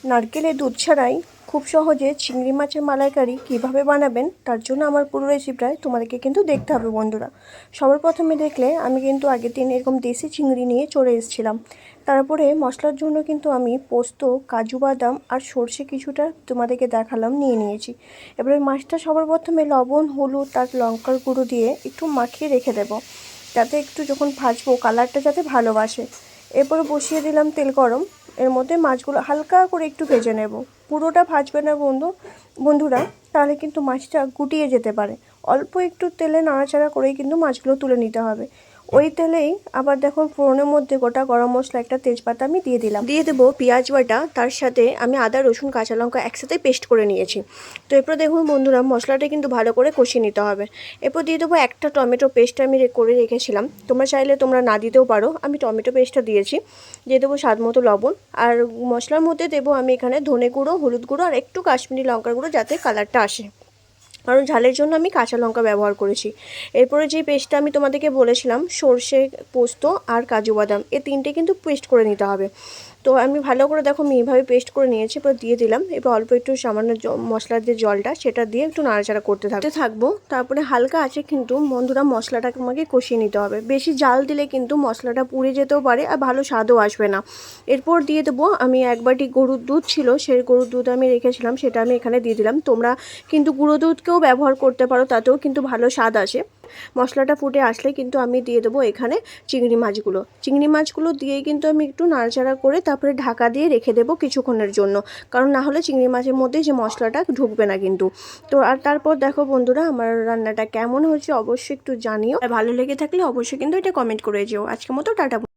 নারকেলের দুধ ছাড়াই খুব সহজে চিংড়ি মাছের মালাইকারি কীভাবে বানাবেন তার জন্য আমার পুরো রেসিপিটাই তোমাদেরকে কিন্তু দেখতে হবে বন্ধুরা। সবার প্রথমে দেখলে আমি কিন্তু আগের দিন এরকম দেশি চিংড়ি নিয়ে চলে এসেছিলাম। তারপরে মশলার জন্য কিন্তু আমি পোস্ত, কাজু বাদাম আর সর্ষে কিছুটা তোমাদেরকে দেখালাম নিয়ে নিয়েছি। এবারে মাছটা সবার প্রথমে লবণ, হলুদ আর লঙ্কার গুঁড়ো দিয়ে একটু মাখিয়ে রেখে দেবো, যাতে একটু যখন ভাজবো কালারটা যাতে ভালোবাসে। এরপরে বসিয়ে দিলাম তেল গরম, এর মধ্যে মাছগুলো হালকা করে একটু ভেজে নেব। পুরোটা ভাজবে না বন্ধুরা, তাহলে কিন্তু মাছটা গুটিয়ে যেতে পারে। অল্প একটু তেলে নাড়াচাড়া করেই কিন্তু মাছগুলো তুলে নিতে হবে। ওই তেলেই আবার দেখো ফোড়নের মধ্যে গোটা গরম মশলা, একটা তেজপাতা আমি দিয়ে দেবো পেঁয়াজ বাটা, তার সাথে আমি আদা, রসুন, কাঁচা লঙ্কা একসাথে পেস্ট করে নিয়েছি। তো এরপর দেখুন বন্ধুরা, মশলাটা কিন্তু ভালো করে কষিয়ে নিতে হবে। এরপর দিয়ে দেবো একটা টমেটো পেস্ট আমি করে রেখেছিলাম, তোমরা চাইলে তোমরা না দিতেও পারো, আমি টমেটো পেস্টটা দিয়েছি। দিয়ে দেবো স্বাদ মতো লবণ, আর মশলার মধ্যে দেবো আমি এখানে ধনে গুঁড়ো, হলুদ গুঁড়ো আর একটু কাশ্মীরি লঙ্কার গুঁড়ো, যাতে কালারটা আসে, কারণ ঝালের জন্য আমি কাঁচা লঙ্কা ব্যবহার করেছি। এরপরে যে পেস্টটা আমি তোমাদেরকে বলেছিলাম, সর্ষে, পোস্ত আর কাজু বাদাম, এই তিনটে কিন্তু পেস্ট করে নিতে হবে। তো আমি ভালো করে দেখো আমি এইভাবে পেস্ট করে নিয়েছি, এবার দিয়ে দিলাম। এবার অল্প একটু সামান্য মশলার যে জলটা সেটা দিয়ে একটু নাড়াচাড়া করতে থাকবো। তারপরে হালকা আছে কিন্তু বন্ধুরা মশলাটাকে আমাকে কষিয়ে নিতে হবে। বেশি জাল দিলে কিন্তু মশলাটা পুড়ে যেতেও পারে আর ভালো স্বাদও আসবে না। এরপর দিয়ে দেবো আমি এক বাটি গরুর দুধ ছিল, সেই গরুর দুধ আমি রেখেছিলাম, সেটা আমি এখানে দিয়ে দিলাম। তোমরা কিন্তু গুঁড়ো দুধকেও ব্যবহার করতে পারো, তাতেও কিন্তু ভালো স্বাদ আসে। মশলাটা ফুটে আসলে কিন্তু আমি দিয়ে দেবো এখানে চিংড়ি মাছগুলো দিয়েই কিন্তু আমি একটু নাড়াচাড়া করে তারপরে ঢাকা দিয়ে রেখে দেবো কিছুক্ষণের জন্য, কারণ না হলে চিংড়ি মাছের মধ্যে যে মশলাটা ঢুকবে না কিন্তু। তো আর তারপর দেখো বন্ধুরা, আমার রান্নাটা কেমন হয়েছে অবশ্যই একটু জানিও, আর ভালো লেগে থাকলে অবশ্যই কিন্তু এটা কমেন্ট করে যেও। আজকের মতো টাটা।